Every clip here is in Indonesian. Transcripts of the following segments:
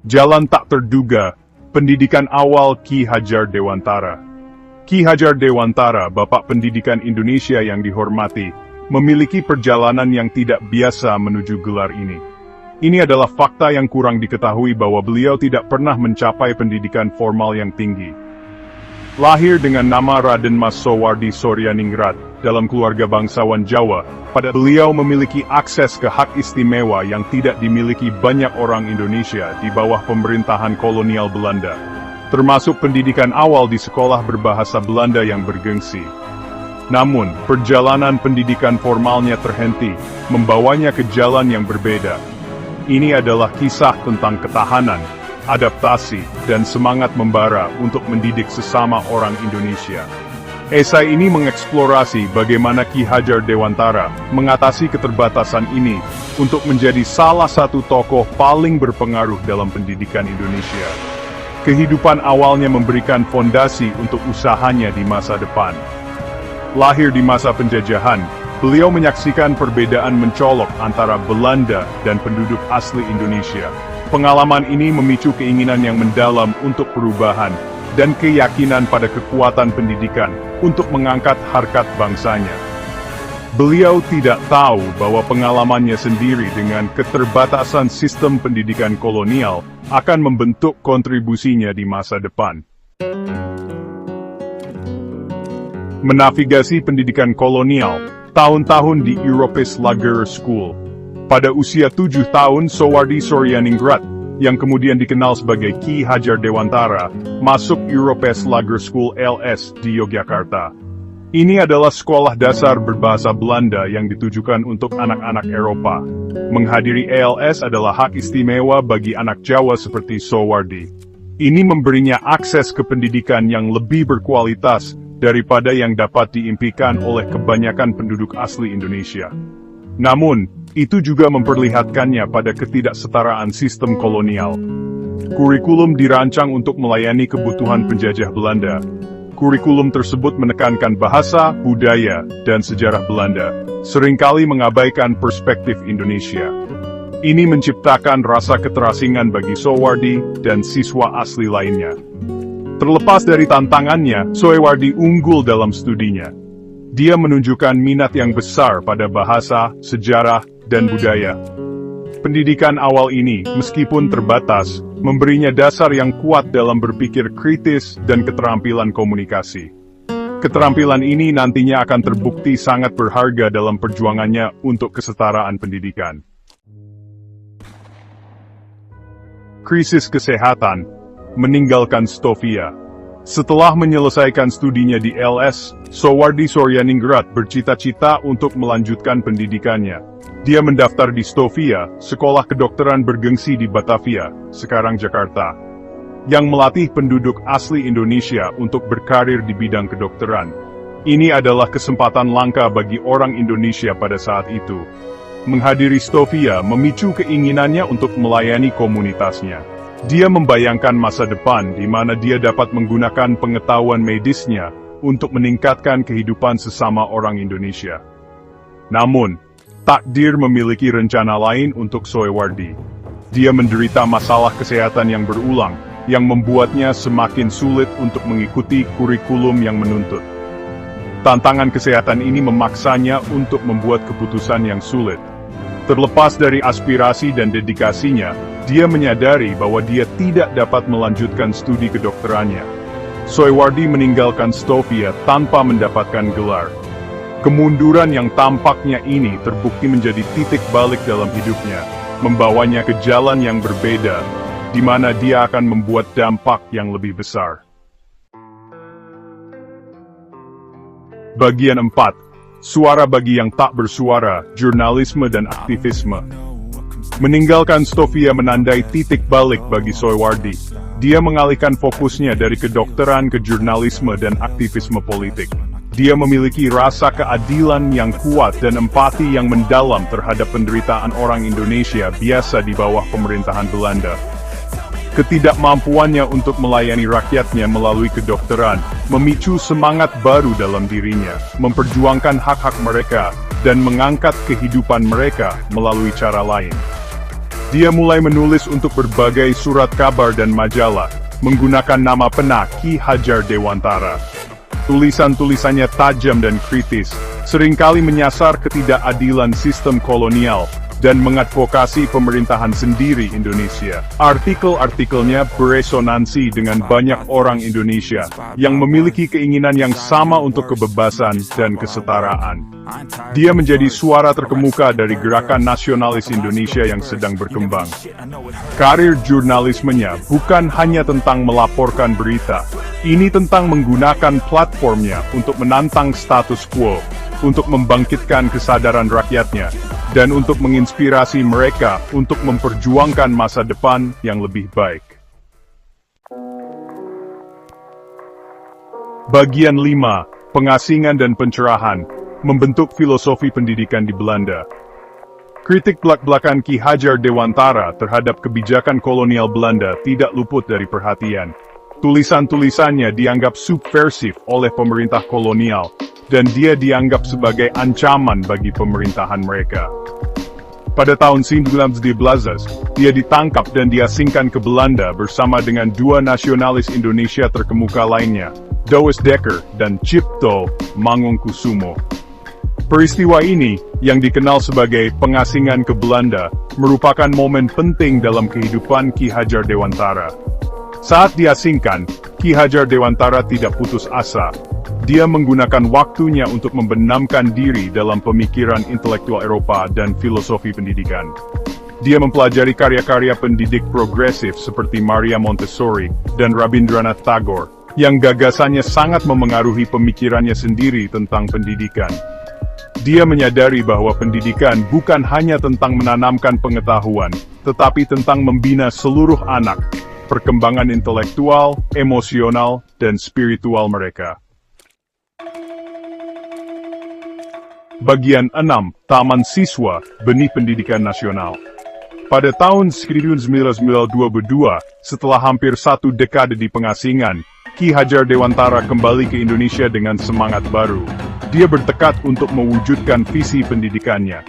Jalan tak terduga, pendidikan awal Ki Hajar Dewantara. Ki Hajar Dewantara, Bapak Pendidikan Indonesia yang dihormati, memiliki perjalanan yang tidak biasa menuju gelar ini. Ini adalah fakta yang kurang diketahui bahwa beliau tidak pernah mencapai pendidikan formal yang tinggi. Lahir dengan nama Raden Mas Soewardi Soryaningrat, dalam keluarga bangsawan Jawa, beliau memiliki akses ke hak istimewa yang tidak dimiliki banyak orang Indonesia di bawah pemerintahan kolonial Belanda, termasuk pendidikan awal di sekolah berbahasa Belanda yang bergengsi. Namun, perjalanan pendidikan formalnya terhenti, membawanya ke jalan yang berbeda. Ini adalah kisah tentang ketahanan, adaptasi, dan semangat membara untuk mendidik sesama orang Indonesia. Esai ini mengeksplorasi bagaimana Ki Hajar Dewantara mengatasi keterbatasan ini untuk menjadi salah satu tokoh paling berpengaruh dalam pendidikan Indonesia. Kehidupan awalnya memberikan fondasi untuk usahanya di masa depan. Lahir di masa penjajahan, beliau menyaksikan perbedaan mencolok antara Belanda dan penduduk asli Indonesia. Pengalaman ini memicu keinginan yang mendalam untuk perubahan, dan keyakinan pada kekuatan pendidikan untuk mengangkat harkat bangsanya. Beliau tidak tahu bahwa pengalamannya sendiri dengan keterbatasan sistem pendidikan kolonial akan membentuk kontribusinya di masa depan. Menavigasi pendidikan kolonial, tahun-tahun di Europese Lager School. Pada usia 7 tahun, Soewardi Soryaningrat, yang kemudian dikenal sebagai Ki Hajar Dewantara, masuk Europese Lager School LS di Yogyakarta. Ini adalah sekolah dasar berbahasa Belanda yang ditujukan untuk anak-anak Eropa. Menghadiri ELS adalah hak istimewa bagi anak Jawa seperti Soewardi. Ini memberinya akses ke pendidikan yang lebih berkualitas daripada yang dapat diimpikan oleh kebanyakan penduduk asli Indonesia. Namun, itu juga memperlihatkannya pada ketidaksetaraan sistem kolonial. Kurikulum dirancang untuk melayani kebutuhan penjajah Belanda. Kurikulum tersebut menekankan bahasa, budaya, dan sejarah Belanda, seringkali mengabaikan perspektif Indonesia. Ini menciptakan rasa keterasingan bagi Soewardi dan siswa asli lainnya. Terlepas dari tantangannya, Soewardi unggul dalam studinya. Dia menunjukkan minat yang besar pada bahasa, sejarah, dan budaya. Pendidikan awal ini, meskipun terbatas, memberinya dasar yang kuat dalam berpikir kritis dan keterampilan komunikasi. Keterampilan ini nantinya akan terbukti sangat berharga dalam perjuangannya untuk kesetaraan pendidikan. Krisis kesehatan, meninggalkan Stovia. Setelah menyelesaikan studinya di LS, Soewardi Soryaningrat bercita-cita untuk melanjutkan pendidikannya. Dia mendaftar di Stovia, sekolah kedokteran bergengsi di Batavia, sekarang Jakarta, yang melatih penduduk asli Indonesia untuk berkarir di bidang kedokteran. Ini adalah kesempatan langka bagi orang Indonesia pada saat itu. Menghadiri Stovia memicu keinginannya untuk melayani komunitasnya. Dia membayangkan masa depan di mana dia dapat menggunakan pengetahuan medisnya untuk meningkatkan kehidupan sesama orang Indonesia. Namun, takdir memiliki rencana lain untuk Soewardi. Dia menderita masalah kesehatan yang berulang, yang membuatnya semakin sulit untuk mengikuti kurikulum yang menuntut. Tantangan kesehatan ini memaksanya untuk membuat keputusan yang sulit. Terlepas dari aspirasi dan dedikasinya, dia menyadari bahwa dia tidak dapat melanjutkan studi kedokterannya. Soewardi meninggalkan Stovia tanpa mendapatkan gelar. Kemunduran yang tampaknya ini terbukti menjadi titik balik dalam hidupnya, membawanya ke jalan yang berbeda, di mana dia akan membuat dampak yang lebih besar. Bagian 4. Suara bagi yang tak bersuara, jurnalisme dan aktivisme. Meninggalkan Stovia menandai titik balik bagi Soewardi. Dia mengalihkan fokusnya dari kedokteran ke jurnalisme dan aktivisme politik. Dia memiliki rasa keadilan yang kuat dan empati yang mendalam terhadap penderitaan orang Indonesia biasa di bawah pemerintahan Belanda. Ketidakmampuannya untuk melayani rakyatnya melalui kedokteran memicu semangat baru dalam dirinya, memperjuangkan hak-hak mereka, dan mengangkat kehidupan mereka melalui cara lain. Dia mulai menulis untuk berbagai surat kabar dan majalah, menggunakan nama pena Ki Hajar Dewantara. Tulisan-tulisannya tajam dan kritis, seringkali menyasar ketidakadilan sistem kolonial, dan mengadvokasi pemerintahan sendiri Indonesia. Artikel-artikelnya beresonansi dengan banyak orang Indonesia yang memiliki keinginan yang sama untuk kebebasan dan kesetaraan. Dia menjadi suara terkemuka dari gerakan nasionalis Indonesia yang sedang berkembang. Karir jurnalismenya bukan hanya tentang melaporkan berita, ini tentang menggunakan platformnya untuk menantang status quo, untuk membangkitkan kesadaran rakyatnya, dan untuk menginspirasi mereka untuk memperjuangkan masa depan yang lebih baik. Bagian 5. Pengasingan dan pencerahan, membentuk filosofi pendidikan di Belanda. Kritik belak-belakan Ki Hajar Dewantara terhadap kebijakan kolonial Belanda tidak luput dari perhatian. Tulisan-tulisannya dianggap subversif oleh pemerintah kolonial, dan dia dianggap sebagai ancaman bagi pemerintahan mereka. Pada tahun 1912, dia ditangkap dan diasingkan ke Belanda bersama dengan dua nasionalis Indonesia terkemuka lainnya, Douwes Dekker dan Cipto Mangunkusumo. Peristiwa ini, yang dikenal sebagai pengasingan ke Belanda, merupakan momen penting dalam kehidupan Ki Hajar Dewantara. Saat diasingkan, Ki Hajar Dewantara tidak putus asa. Dia menggunakan waktunya untuk membenamkan diri dalam pemikiran intelektual Eropa dan filosofi pendidikan. Dia mempelajari karya-karya pendidik progresif seperti Maria Montessori dan Rabindranath Tagore, yang gagasannya sangat memengaruhi pemikirannya sendiri tentang pendidikan. Dia menyadari bahwa pendidikan bukan hanya tentang menanamkan pengetahuan, tetapi tentang membina seluruh anak, perkembangan intelektual, emosional, dan spiritual mereka. Bagian 6. Taman Siswa, Benih Pendidikan Nasional. Pada tahun 1922, setelah hampir 1 dekade di pengasingan, Ki Hajar Dewantara kembali ke Indonesia dengan semangat baru. Dia bertekad untuk mewujudkan visi pendidikannya.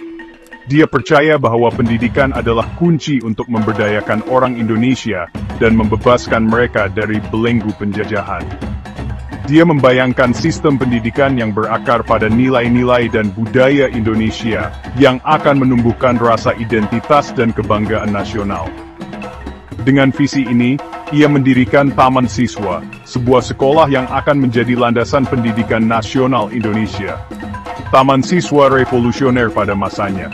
Dia percaya bahwa pendidikan adalah kunci untuk memberdayakan orang Indonesia dan membebaskan mereka dari belenggu penjajahan. Dia membayangkan sistem pendidikan yang berakar pada nilai-nilai dan budaya Indonesia, yang akan menumbuhkan rasa identitas dan kebanggaan nasional. Dengan visi ini, ia mendirikan Taman Siswa, sebuah sekolah yang akan menjadi landasan pendidikan nasional Indonesia. Taman Siswa revolusioner pada masanya.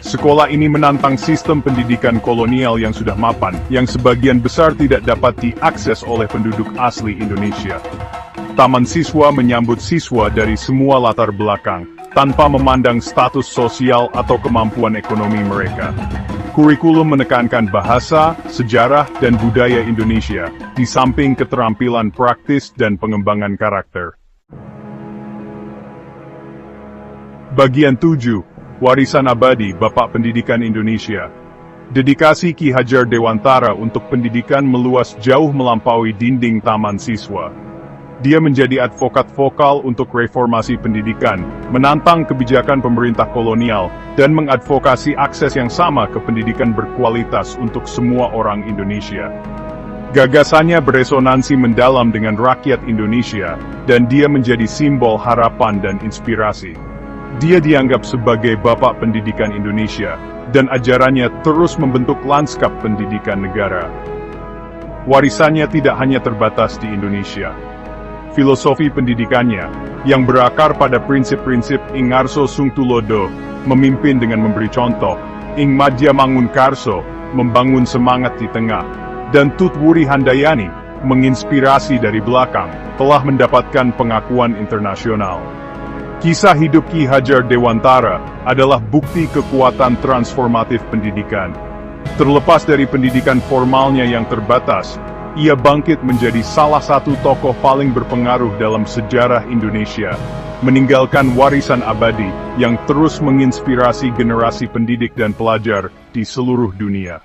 Sekolah ini menantang sistem pendidikan kolonial yang sudah mapan, yang sebagian besar tidak dapat diakses oleh penduduk asli Indonesia. Taman Siswa menyambut siswa dari semua latar belakang, tanpa memandang status sosial atau kemampuan ekonomi mereka. Kurikulum menekankan bahasa, sejarah, dan budaya Indonesia, di samping keterampilan praktis dan pengembangan karakter. Bagian 7. Warisan Abadi Bapak Pendidikan Indonesia. Dedikasi Ki Hajar Dewantara untuk pendidikan meluas jauh melampaui dinding Taman Siswa. Dia menjadi advokat vokal untuk reformasi pendidikan, menantang kebijakan pemerintah kolonial, dan mengadvokasi akses yang sama ke pendidikan berkualitas untuk semua orang Indonesia. Gagasannya beresonansi mendalam dengan rakyat Indonesia, dan dia menjadi simbol harapan dan inspirasi. Dia dianggap sebagai bapak pendidikan Indonesia, dan ajarannya terus membentuk lanskap pendidikan negara. Warisannya tidak hanya terbatas di Indonesia. Filosofi pendidikannya, yang berakar pada prinsip-prinsip Ing Ngarso Sungtulodo, memimpin dengan memberi contoh, Ing Madya Mangunkarso, membangun semangat di tengah, dan Tutwuri Handayani, menginspirasi dari belakang, telah mendapatkan pengakuan internasional. Kisah hidup Ki Hajar Dewantara adalah bukti kekuatan transformatif pendidikan. Terlepas dari pendidikan formalnya yang terbatas, ia bangkit menjadi salah satu tokoh paling berpengaruh dalam sejarah Indonesia, meninggalkan warisan abadi yang terus menginspirasi generasi pendidik dan pelajar di seluruh dunia.